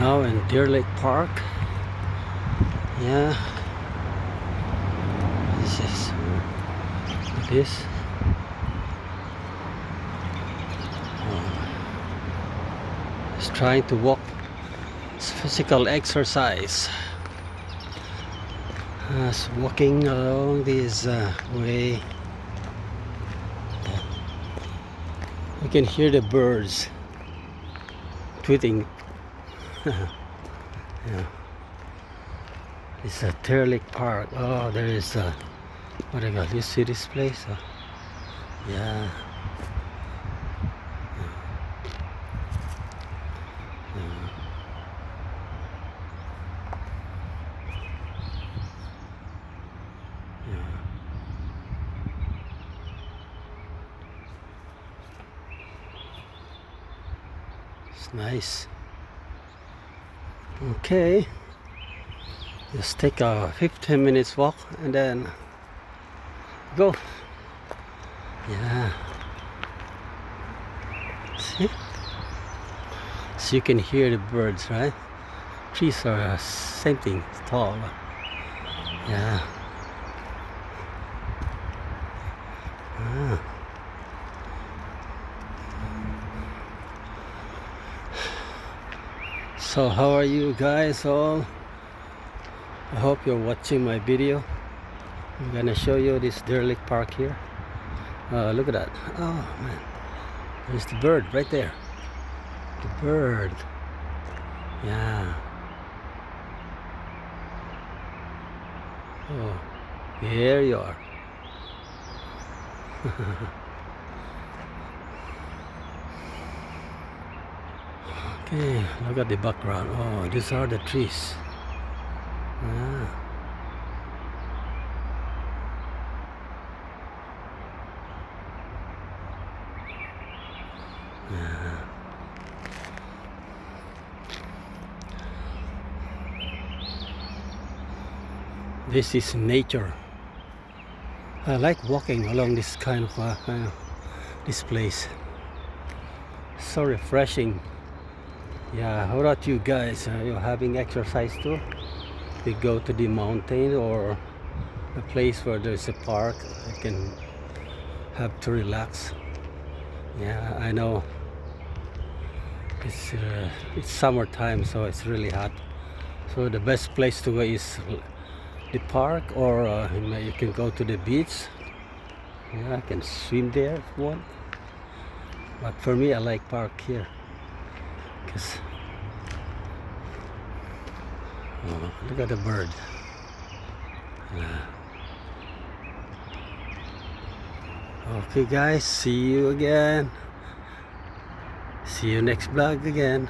now in Deer Lake Park. Yeah, this is this. It's trying to walk. It's physical exercise. It's walking along this way. You can hear the birds tweeting. Yeah. It's a Deer Lake Park. Oh, there is a what do you call? You see this place? Yeah. It's nice. Okay. Just take a 15 minutes walk and then go. Yeah. See? So you can hear the birds, right? Trees are same thing, tall. Yeah. Ah. So how are you guys all? I hope you're watching my video. I'm gonna show you this Deer Lake Park here. Look at that. Oh man, there's the bird right there. The bird. Yeah. Oh, here you are. Okay, look at the background. Oh, these are the trees. Yeah. Yeah. This is nature. I like walking along this kind of this place. So refreshing. Yeah, how about you guys? Are you having exercise too? We go to the mountain or a place where there's a park I can have to relax. Yeah, I know it's summertime, so it's really hot. So the best place to go is the park, or you can go to the beach. Yeah, I can swim there if you want. But for me, I like park here. Cause oh, look at the bird. Okay guys, see you again. See you next vlog again.